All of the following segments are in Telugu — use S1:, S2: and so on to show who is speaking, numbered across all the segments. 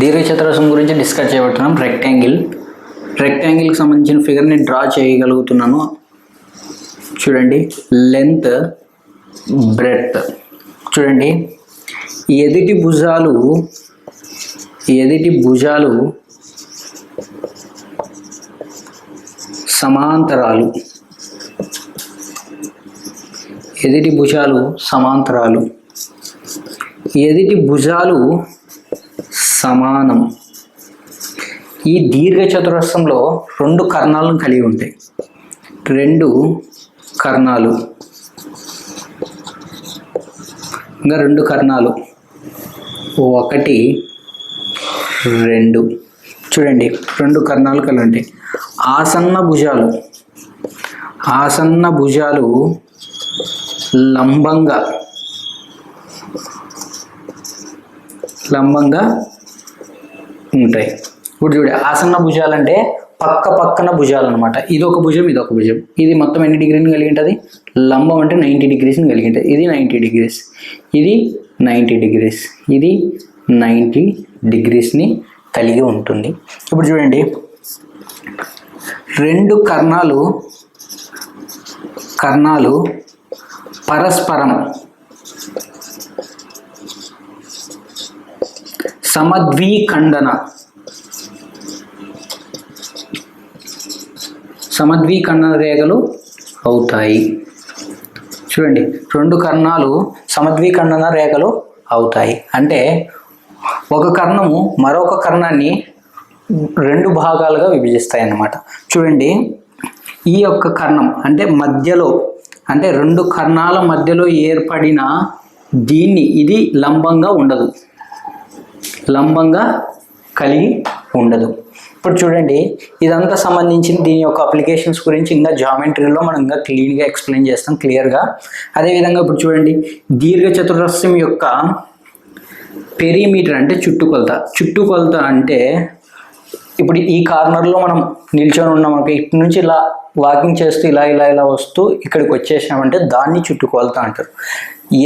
S1: దీర్ఘచతురస్రం గురించి డిస్కస్ చేయబడుతున్నాం. రెక్టాంగిల్కి సంబంధించిన ఫిగర్ని డ్రా చేయగలుగుతున్నాను. చూడండి, లెంత్, బ్రెడ్త్. చూడండి, ఎదుటి భుజాలు సమాంతరాలు. ఎదుటి భుజాలు సమానం. ఈ దీర్ఘ చతురస్రంలో రెండు కర్ణాలను కలిగి ఉంటాయి. రెండు కర్ణాలు. ఒకటి, రెండు. చూడండి, రెండు కర్ణాలు కలిగి ఉంటాయి. ఆసన్న భుజాలు లంబంగా ఉంటాయి. ఇప్పుడు చూడండి, ఆసన్న భుజాలు అంటే పక్కన భుజాలు అనమాట. ఇది ఒక భుజం, ఇది ఒక భుజం. ఇది మొత్తం ఎన్ని డిగ్రీని కలిగి ఉంటుంది? లంబం అంటే 90 డిగ్రీస్ని కలిగి ఉంటుంది. ఇది 90 డిగ్రీస్, ఇది 90 డిగ్రీస్, ఇది 90 డిగ్రీస్ని కలిగి ఉంటుంది. ఇప్పుడు చూడండి, రెండు కర్ణాలు పరస్పరం సమద్విఖండన రేఖలు అవుతాయి. చూడండి, రెండు కర్ణాలు సమద్విఖండన రేఖలు అవుతాయి అంటే ఒక కర్ణము మరొక కర్ణాన్ని రెండు భాగాలుగా విభజిస్తాయి అన్నమాట. చూడండి, ఈ యొక్క కర్ణం అంటే మధ్యలో, అంటే రెండు కర్ణాల మధ్యలో ఏర్పడిన ఇది లంబంగా కలిగి ఉండదు. ఇప్పుడు చూడండి, ఇదంతా సంబంధించిన దీని యొక్క అప్లికేషన్స్ గురించి ఇంకా జామెట్రీలో మనం ఇంకా క్లీన్గా ఎక్స్ప్లెయిన్ చేస్తాం క్లియర్గా. అదేవిధంగా ఇప్పుడు చూడండి, దీర్ఘ చతురస్రం యొక్క పెరిమీటర్ అంటే చుట్టుకొలత అంటే ఇప్పుడు ఈ కార్నర్లో మనం నిల్చొని ఉన్నాం. మనకి ఇటు నుంచి ఇలా వాకింగ్ చేస్తూ ఇలా వస్తూ ఇక్కడికి వచ్చేసామంటే దాన్ని చుట్టుకొలత అంటారు.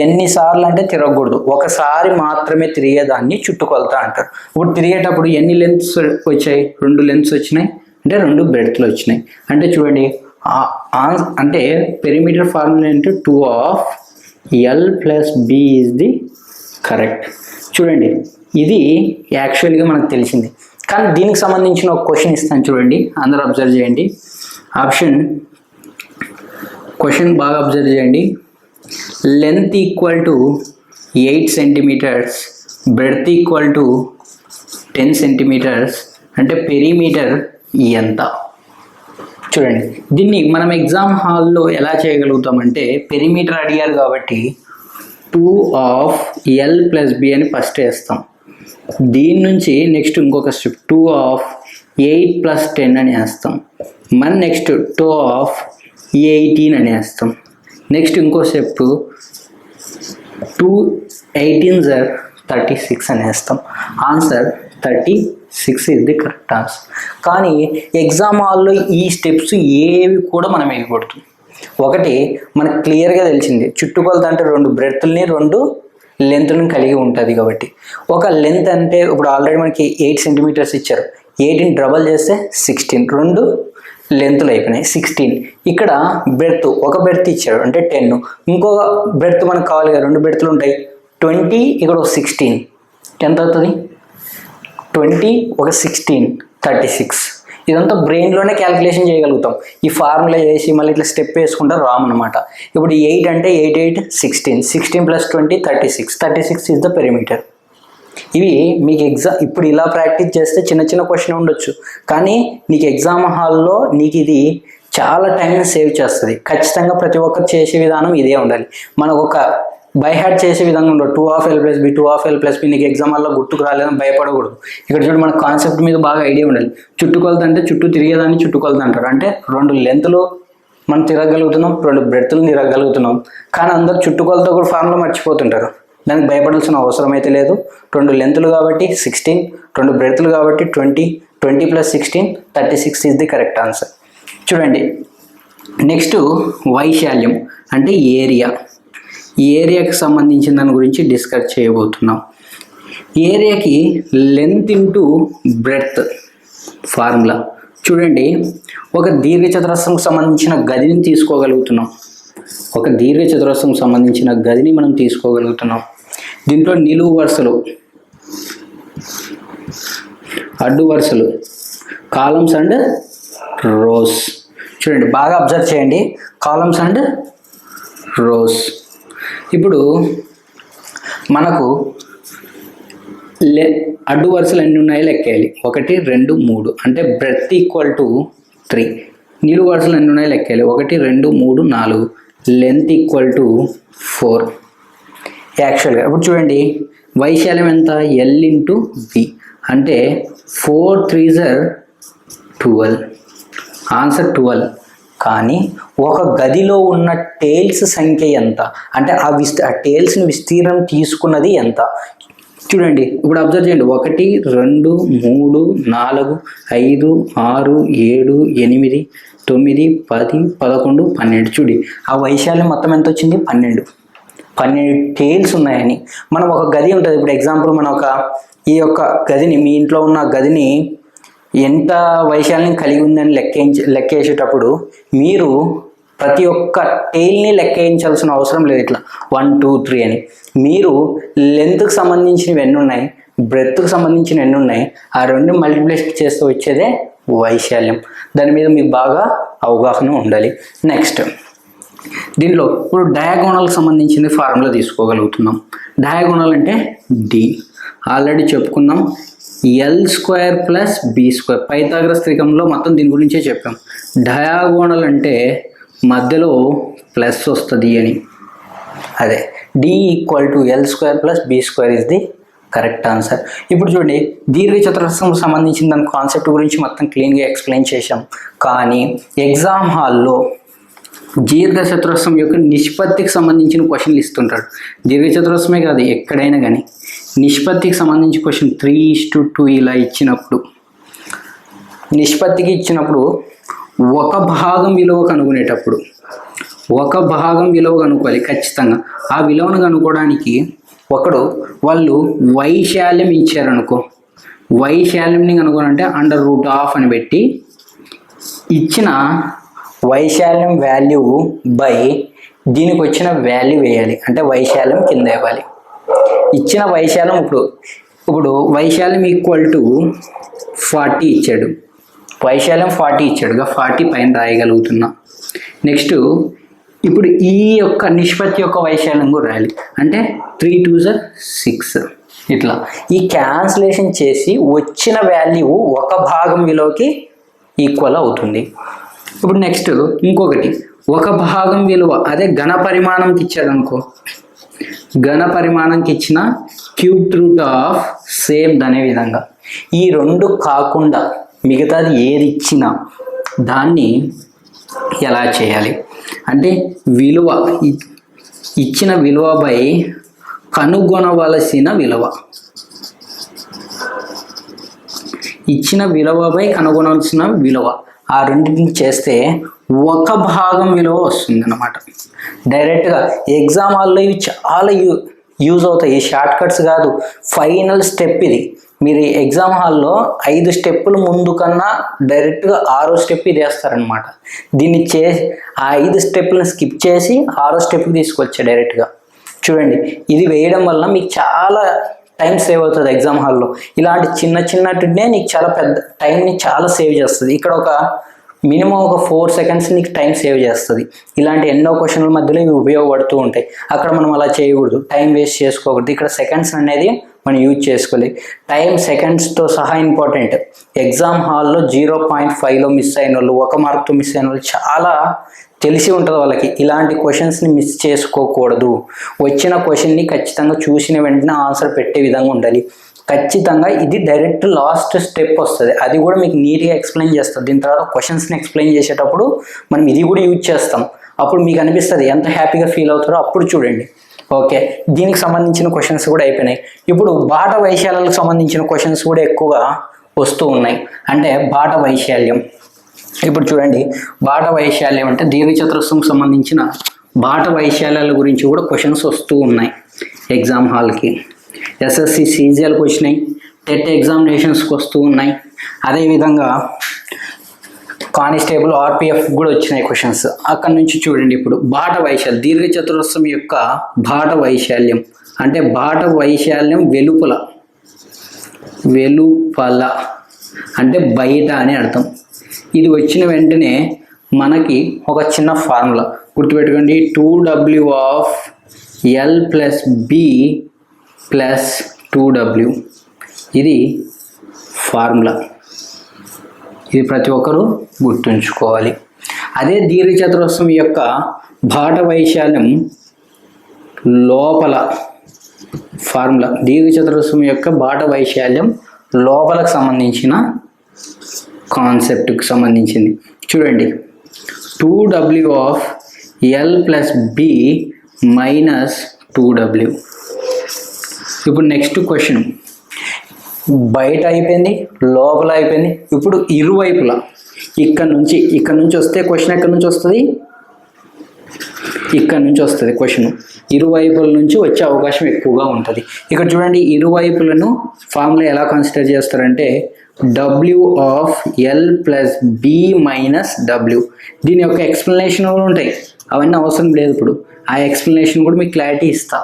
S1: ఎన్నిసార్లు అంటే తిరగకూడదు, ఒకసారి మాత్రమే తిరిగేదాన్ని చుట్టుకొలత అంటారు. ఇప్పుడు తిరిగేటప్పుడు ఎన్ని లెంత్స్ వచ్చాయి? 2 లెంత్స్ వచ్చినాయి, అంటే 2 బ్రెడ్త్లు వచ్చినాయి. అంటే చూడండి, అంటే పెరిమీటర్ ఫార్ములా అంటే 2/L + B is the correct. చూడండి, ఇది యాక్చువల్గా మనకు తెలిసింది, కానీ దీనికి సంబంధించిన ఒక క్వశ్చన్ ఇస్తాను. చూడండి, అందరూ అబ్జర్వ్ చేయండి. క్వశ్చన్ బాగా అబ్జర్వ్ చేయండి. Length equal to 8 centimetres, breadth equal to 10 centimetres, అంటే పెరిమీటర్ ఎంత? చూడండి, దీన్ని మనం ఎగ్జామ్ హాల్లో ఎలా చేయగలుగుతామంటే, పెరిమీటర్ అడిగారు కాబట్టి 2/L + B అని ఫస్ట్ వేస్తాం. దీని నుంచి నెక్స్ట్ ఇంకొక స్టెప్ 2/8 + 10 అని వేస్తాం. మన నెక్స్ట్ 2/18 అని వేస్తాం. నెక్స్ట్ ఇంకో స్టెప్ 2/18 36 అని వేస్తాం. Answer 36 is the correct answer. కానీ ఎగ్జామ్ హాల్లో ఈ స్టెప్స్ ఏవి కూడా మనం వేయకూడదు. ఒకటి మనకు క్లియర్గా తెలిసింది, చుట్టుకొలత అంటే 2 బ్రెడ్త్లని 2 లెంత్లను కలిగి ఉంటుంది. కాబట్టి ఒక లెంత్ అంటే ఇప్పుడు ఆల్రెడీ మనకి 8 సెంటీమీటర్స్ ఇచ్చారు. 8ని డబల్ చేస్తే 16, 2 లెంత్లు అయిపోయినాయి 16. ఇక్కడ బ్రెడ్త్, ఒక బ్రెడ్త్ ఇచ్చాడు అంటే 10, ఇంకొక బ్రెడ్త్ మనకు కావాలి కదా, 2 బ్రెడ్త్లు ఉంటాయి 20, ఇక్కడ ఒక 16, ఎంత అవుతుంది? 20 ఒక 16 36. ఇదంతా బ్రెయిన్లోనే క్యాలిక్యులేషన్ చేయగలుగుతాం. ఈ ఫార్ములా చేసి మళ్ళీ ఇట్లా స్టెప్ వేసుకుంటే రామన్నమాట. ఇప్పుడు 8 అంటే 8 8 16, 16 + 20 36 ఈజ్ ద పెరిమీటర్. ఇవి మీకు ఇప్పుడు ఇలా ప్రాక్టీస్ చేస్తే చిన్న క్వశ్చన్ ఉండొచ్చు, కానీ నీకు ఎగ్జామ్ హాల్లో నీకు ఇది చాలా టైంని సేవ్ చేస్తుంది. ఖచ్చితంగా ప్రతి ఒక్కరు చేసే విధానం ఇదే ఉండాలి. మనకు ఒక బై హార్ట్ చేసే విధంగా ఉండదు. 2/L + B 2/L + B నీకు ఎగ్జామ్ హాల్లో గుర్తుకు రాలేదని భయపడకూడదు. ఇక్కడ చూడండి, మన కాన్సెప్ట్ మీద బాగా ఐడియా ఉండాలి. చుట్టుకొలత అంటే చుట్టూ తిరిగేదాన్ని చుట్టుకొలత అంటారు. అంటే 2 లెంత్లు మనం తిరగలుగుతున్నాం, 2 బ్రెడ్త్లు తిరగలుగుతున్నాం. కానీ అందరు చుట్టుకొలత కూడా ఫార్ములా మర్చిపోతుంటారు. దానికి భయపడాల్సిన అవసరం అయితే లేదు. 2 లెంత్లు కాబట్టి 16, 2 బ్రెడ్త్లు కాబట్టి 20 + 16 36 ఈజ్ ది కరెక్ట్ ఆన్సర్. చూడండి, నెక్స్ట్ వైశాల్యం అంటే ఏరియా. ఈ ఏరియాకి సంబంధించిన దాని గురించి డిస్కస్ చేయబోతున్నాం. ఏరియాకి లెంత్ ఇంటూ బ్రెడ్త్ ఫార్ములా చూడండి. ఒక దీర్ఘచతురస్రంకు సంబంధించిన గదిని తీసుకోగలుగుతున్నాం. ఒక దీర్ఘచతురస్రంకు సంబంధించిన గదిని మనం తీసుకోగలుగుతున్నాం. దీంట్లో నిలువు వరుసలు, అడ్డు వరుసలు, కాలమ్స్ అండ్ రోస్. చూడండి బాగా అబ్జర్వ్ చేయండి, కాలమ్స్ అండ్ రోస్. ఇప్పుడు మనకు అడ్డు వరుసలు ఎన్ని ఉన్నాయో లెక్కేయాలి. 1 2 3 అంటే బ్రెడ్త్ ఈక్వల్ టు 3. నిలువు వరుసలు ఎన్ని ఉన్నాయో లెక్కేయాలి. 1 2 3 4. లెంత్ ఈక్వల్ టు 4 యాక్చువల్గా. ఇప్పుడు చూడండి వైశాల్యం ఎంత? L ఇంటూ B అంటే 4 3s 12. ఆన్సర్ 12. కానీ ఒక గదిలో ఉన్న టైల్స్ సంఖ్య ఎంత అంటే ఆ టైల్స్ని విస్తీర్ణం తీసుకున్నది ఎంత? చూడండి ఇప్పుడు అబ్జర్వ్ చేయండి. 1 2 3 4 5 6 7 8 9 10 11 12. చూడి ఆ వైశాల్యం మొత్తం ఎంత వచ్చింది? 12 టైల్స్ ఉన్నాయని. మనం ఒక గది ఉంటుంది. ఇప్పుడు ఎగ్జాంపుల్ మనం ఈ యొక్క గదిని, మీ ఇంట్లో ఉన్న గదిని ఎంత వైశాల్యం కలిగి ఉందని లెక్కేసేటప్పుడు మీరు ప్రతి ఒక్క టైల్ని లెక్కించాల్సిన అవసరం లేదు. ఇట్లా 1 2 3 అని. మీరు లెంత్కి సంబంధించినవి ఎన్ని ఉన్నాయి, బ్రెత్కి సంబంధించిన ఎన్ని ఉన్నాయి, ఆ రెండు మల్టిప్లికేషన్ చేస్తూ వచ్చేదే వైశాల్యం. దాని మీద మీకు బాగా అవగాహన ఉండాలి. నెక్స్ట్ దీనిలో ఇప్పుడు డయాగోనల్కి సంబంధించిన ఫార్ములా తీసుకోగలుగుతున్నాం. డయాగోనల్ అంటే డి ఆల్రెడీ చెప్పుకున్నాం. L² plus B². పైథాగరస్ త్రికంలో మొత్తం దీని గురించే చెప్పాం. డయాగోనల్ అంటే మధ్యలో ప్లస్ వస్తుంది అని. అదే D equal to L² plus B² is the correct answer. ఇప్పుడు చూడండి దీర్ఘచతురస్రం సంబంధించిన దాని కాన్సెప్ట్ గురించి మొత్తం క్లీన్గా ఎక్స్ప్లెయిన్ చేశాం. కానీ ఎగ్జామ్ హాల్లో దీర్ఘచతురస్రం యొక్క నిష్పత్తికి సంబంధించిన క్వశ్చన్లు ఇస్తుంటాడు. దీర్ఘచతురస్రమే కాదు ఎక్కడైనా కానీ నిష్పత్తికి సంబంధించి క్వశ్చన్ 3:2 ఇలా ఇచ్చినప్పుడు, నిష్పత్తికి ఇచ్చినప్పుడు ఒక భాగం విలువ కనుగొనేటప్పుడు ఒక భాగం విలువ కనుక్కోవాలి ఖచ్చితంగా. ఆ విలువను కనుక్కోవడానికి వాళ్ళు వైశాల్యం ఇచ్చారనుకో, వైశాల్యంని కనుక్కోవాలంటే √12 అని పెట్టి ఇచ్చిన వైశాల్యం వాల్యూ బై దీనికి వచ్చిన వాల్యూ వేయాలి. అంటే వైశాల్యం కింద ఇవ్వాలి. ఇచ్చిన వైశాల్యం ఇప్పుడు వైశాల్యం ఈక్వల్ టు 40 ఇచ్చాడు. వైశాల్యం 40 ఇచ్చాడుగా, 40 పైన రాయగలుగుతున్నా. నెక్స్ట్ ఇప్పుడు ఈ యొక్క నిష్పత్తి యొక్క వైశాల్యం కూడా రాయాలి. అంటే 3 2s 6. ఇట్లా ఈ క్యాన్సిలేషన్ చేసి వచ్చిన వాల్యూ ఒక భాగం విలువకి ఈక్వల్ అవుతుంది. ఇప్పుడు నెక్స్ట్ ఇంకొకటి, ఒక భాగం విలువ అదే ఘన పరిమాణంకి ఇచ్చాడు అనుకో, ఘన పరిమాణంకి ఇచ్చిన √3 సేమ్ అనే విధంగా ఈ రెండు కాకుండా మిగతాది ఏది ఇచ్చినా దాన్ని ఎలా చేయాలి అంటే విలువ ఇచ్చిన విలువ బై కనుగొనవలసిన విలువ, ఇచ్చిన విలువ బై కనుగొనవలసిన విలువ, ఆ రెండింటిని చేస్తే ఒక భాగం విలువ వస్తుంది అన్నమాట. డైరెక్ట్గా ఎగ్జామ్ హాల్లో ఇవి చాలా యూజ్ అవుతాయి. షార్ట్ కట్స్ కాదు, ఫైనల్ స్టెప్ ఇది. మీరు ఎగ్జామ్ హాల్లో 5 స్టెప్పులు ముందు కన్నా డైరెక్ట్గా 6వ స్టెప్ ఇది వేస్తారనమాట. దీన్ని ఆ 5 స్టెప్పులను స్కిప్ చేసి 6వ స్టెప్కి తీసుకొచ్చా డైరెక్ట్గా. చూడండి ఇది వేయడం వల్ల మీకు చాలా టైం సేవ్ అవుతుంది ఎగ్జామ్ హాల్లో. ఇలాంటి చిన్నటినే నీకు చాలా పెద్ద టైంని చాలా సేవ్ చేస్తుంది. ఇక్కడ మినిమం ఒక 4 seconds నీకు టైం సేవ్ చేస్తుంది. ఇలాంటి ఎన్నో క్వశ్చన్ల మధ్యలో ఇవి ఉపయోగపడుతూ ఉంటాయి. అక్కడ మనం అలా చేయకూడదు, టైం వేస్ట్ చేసుకోకూడదు. ఇక్కడ సెకండ్స్ అనేది మనం యూజ్ చేసుకోవాలి. టైం సెకండ్స్తో సహా ఇంపార్టెంట్. ఎగ్జామ్ హాల్లో 0.5లో మిస్ అయిన వాళ్ళు, 1 మార్క్తో మిస్ అయిన వాళ్ళు చాలా తెలిసి ఉంటుంది వాళ్ళకి. ఇలాంటి క్వశ్చన్స్ని మిస్ చేసుకోకూడదు. వచ్చిన క్వశ్చన్ని ఖచ్చితంగా చూసిన వెంటనే ఆన్సర్ పెట్టే విధంగా ఉండాలి. ఖచ్చితంగా ఇది డైరెక్ట్ లాస్ట్ స్టెప్ వస్తుంది. అది కూడా మీకు నీట్గా ఎక్స్ప్లెయిన్ చేస్తుంది. దీని తర్వాత క్వశ్చన్స్ని ఎక్స్ప్లెయిన్ చేసేటప్పుడు మనం ఇది కూడా యూజ్ చేస్తాం. అప్పుడు మీకు అనిపిస్తుంది ఎంత హ్యాపీగా ఫీల్ అవుతారో అప్పుడు చూడండి. ఓకే, దీనికి సంబంధించిన క్వశ్చన్స్ కూడా అయిపోయినాయి. ఇప్పుడు బాట వైశాల్యాలకు సంబంధించిన క్వశ్చన్స్ కూడా ఎక్కువగా వస్తూ ఉన్నాయి. అంటే బాట వైశాల్యం, ఇప్పుడు చూడండి బాట వైశాల్యం అంటే దీర్ఘచతురస్రంకి సంబంధించిన బాట వైశాల్యాల గురించి కూడా క్వశ్చన్స్ వస్తూ ఉన్నాయి ఎగ్జామ్ హాల్కి. ఎస్ఎస్సి సీజీఎల్కి వచ్చినాయి, టెట్ ఎగ్జామినేషన్స్కి వస్తూ ఉన్నాయి. అదేవిధంగా కానిస్టేబుల్ ఆర్పిఎఫ్ కూడా వచ్చినాయి క్వశ్చన్స్. అక్కడ నుంచి చూడండి, ఇప్పుడు బాట వైశాల్యం, దీర్ఘచతురస్రం యొక్క బాట వైశాల్యం అంటే బాట వైశాల్యం వెలుపల అంటే బయట అని అర్థం. ఇది వచ్చిన వెంటనే మనకి ఒక చిన్న ఫార్ములా గుర్తుపెట్టుకోండి, 2W of L plus B plus 2W. ఇది ఫార్ములా, ఇది ప్రతి ఒక్కరూ గుర్తుంచుకోవాలి. అదే దీర్ఘచతురస్రం యొక్క బాట వైశాల్యం లోపల ఫార్ములా, దీర్ఘచతురస్రం యొక్క బాట వైశాల్యం లోపలకు సంబంధించిన కాన్సెప్ట్కి సంబంధించింది. చూడండి, 2W of L plus B minus 2W. ఇప్పుడు నెక్స్ట్ క్వశ్చన్, బయట అయిపోయింది, లోపల అయిపోయింది. ఇప్పుడు ఇరువైపులా ఇక్కడ నుంచి వస్తే క్వశ్చన్ ఎక్కడి నుంచి వస్తుంది, ఇక్కడ నుంచి వస్తుంది క్వశ్చన్. ఇరువైపుల నుంచి వచ్చే అవకాశం ఎక్కువగా ఉంటుంది. ఇక్కడ చూడండి, ఇరువైపులను ఫార్ములా ఎలా కన్సిడర్ చేస్తారంటే W of L plus B minus W. దీని యొక్క ఎక్స్ప్లెనేషన్ కూడా ఉంటాయి, అవన్నీ అవసరం లేదు. ఇప్పుడు ఆ ఎక్స్ప్లెనేషన్ కూడా మీకు క్లారిటీ ఇస్తా.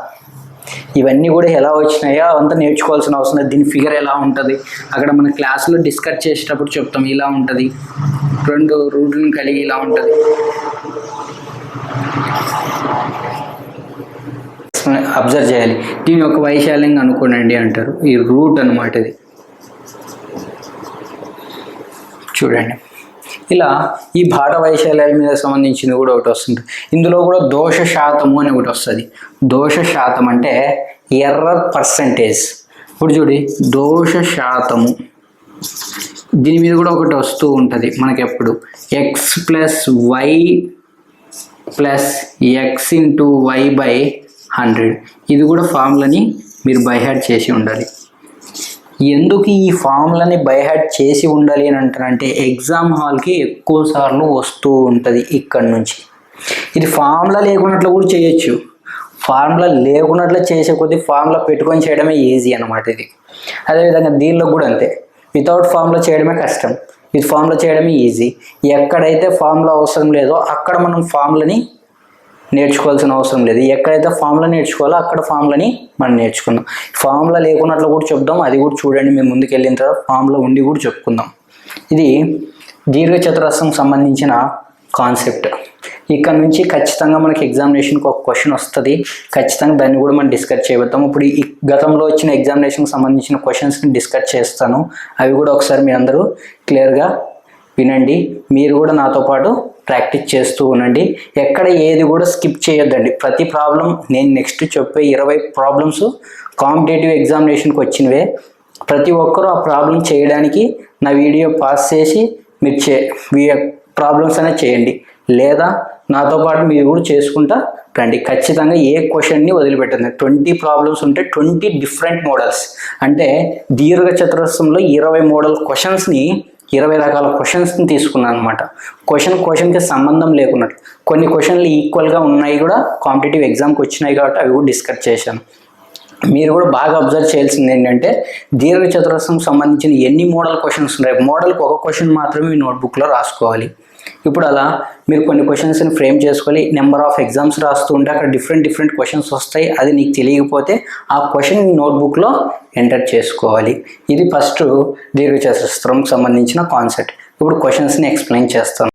S1: ఇవన్నీ కూడా ఎలా వచ్చినాయో అవంతా నేర్చుకోవాల్సిన అవసరం లేదు. దీని ఫిగర్ ఎలా ఉంటుంది అక్కడ మన క్లాస్లో డిస్కస్ చేసేటప్పుడు చెప్తాం. ఇలా ఉంటుంది, రెండు రూట్లను కలిగి ఇలా ఉంటుంది. అబ్జర్వ్ చేయాలి. దీని యొక్క వైశాల్యం అనుకోనండి అంటారు, ఈ రూట్ అన్నమాట. ఇది చూడండి, ఇలా ఈ బాట వైశాల్యాల మీద సంబంధించింది కూడా ఒకటి వస్తుంది. ఇందులో కూడా దోష శాతము అని ఒకటి వస్తుంది. దోష శాతం అంటే ఎర్రర్ పర్సంటేజ్. ఇప్పుడు చూడి, దోష శాతము దీని మీద కూడా ఒకటి వస్తూ ఉంటుంది మనకి ఎప్పుడు, X plus Y plus X into Y by 100. ఇది కూడా ఫార్ములాని మీరు బైహార్ట్ చేసి ఉండాలి. ఎందుకు ఈ ఫార్ములాని బైహార్ట్ చేసి ఉండాలి అని అంటారంటే, ఎగ్జామ్ హాల్కి ఎక్కువ సార్లు వస్తూ ఉంటుంది ఇక్కడ నుంచి. ఇది ఫార్ములా లేకున్నట్లు కూడా చేయొచ్చు, ఫార్ములా లేకున్నట్లు చేసే కొద్దీ ఫార్ములా పెట్టుకొని చేయడమే ఈజీ అన్నమాట ఇది. అదేవిధంగా దీనిలో కూడా అంతే, వితౌట్ ఫార్ములా చేయడమే కష్టం, ఇది ఫార్ములా చేయడమే ఈజీ. ఎక్కడైతే ఫార్ములా అవసరం లేదో అక్కడ మనం ఫార్ములాని నేర్చుకోవాల్సిన అవసరం లేదు. ఎక్కడైతే ఫార్ములా నేర్చుకోవాలో అక్కడ ఫార్ములాని మనం నేర్చుకుందాం. ఫార్ములా లేకున్నట్లు కూడా చెప్దాం, అది కూడా చూడండి. మేము ముందుకు వెళ్ళిన తర్వాత ఫార్ములా ఉండి కూడా చెప్పుకుందాం. ఇది దీర్ఘచతురస్రం సంబంధించిన కాన్సెప్ట్. ఇక్కడ నుంచి ఖచ్చితంగా మనకి ఎగ్జామినేషన్కి ఒక క్వశ్చన్ వస్తుంది, ఖచ్చితంగా దాన్ని కూడా మనం డిస్కస్ చేయబోతాం. ఇప్పుడు ఈ గతంలో వచ్చిన ఎగ్జామినేషన్కి సంబంధించిన క్వశ్చన్స్ని డిస్కస్ చేస్తాను, అవి కూడా ఒకసారి మీ అందరూ క్లియర్గా వినండి. మీరు కూడా నాతో పాటు ప్రాక్టీస్ చేస్తూ ఉండండి. ఎక్కడ ఏది కూడా స్కిప్ చేయొద్దండి. ప్రతి ప్రాబ్లం, నేను నెక్స్ట్ చెప్పే 20 ప్రాబ్లమ్స్ కాంపిటేటివ్ ఎగ్జామినేషన్కి వచ్చినవే. ప్రతి ఒక్కరూ ఆ ప్రాబ్లం చేయడానికి నా వీడియో పాస్ చేసి మీరు ప్రాబ్లమ్స్ అనేది చేయండి, లేదా నాతో పాటు మీరు కూడా చేసుకుంటా రండి. ఖచ్చితంగా ఏ క్వశ్చన్ని వదిలిపెట్టండి. 20 ప్రాబ్లమ్స్ ఉంటే 20 డిఫరెంట్ మోడల్స్, అంటే దీర్ఘచతురస్రంలో 20 మోడల్ క్వశ్చన్స్ని, 20 రకాల క్వశ్చన్స్ని తీసుకున్నాను అనమాట. క్వశ్చన్కి సంబంధం లేకున్నట్టు కొన్ని క్వశ్చన్లు ఈక్వల్గా ఉన్నాయి కూడా కాంపిటేటివ్ ఎగ్జామ్కి వచ్చినాయి కాబట్టి అవి కూడా డిస్కస్ చేశాను. మీరు కూడా బాగా అబ్జర్వ్ చేయాల్సింది ఏంటంటే, దీర్ఘచతురస్రం సంబంధించిన ఎన్ని మోడల్ క్వశ్చన్స్ ఉన్నాయి, మోడల్కి ఒక క్వశ్చన్ మాత్రమే మీ నోట్బుక్లో రాసుకోవాలి. ఇప్పుడు అలా మీరు కొన్ని క్వశ్చన్స్ని ఫ్రేమ్ చేసుకోవాలి. నెంబర్ ఆఫ్ ఎగ్జామ్స్ రాస్తూ ఉంటే అక్కడ డిఫరెంట్ క్వశ్చన్స్ వస్తాయి. అది నీకు తెలియకపోతే ఆ క్వశ్చన్ నోట్బుక్లో ఎంటర్ చేసుకోవాలి. ఇది ఫస్ట్ దీర్ఘచతురస్రంకి సంబంధించిన కాన్సెప్ట్. ఇప్పుడు క్వశ్చన్స్ని ఎక్స్ప్లెయిన్ చేస్తాను.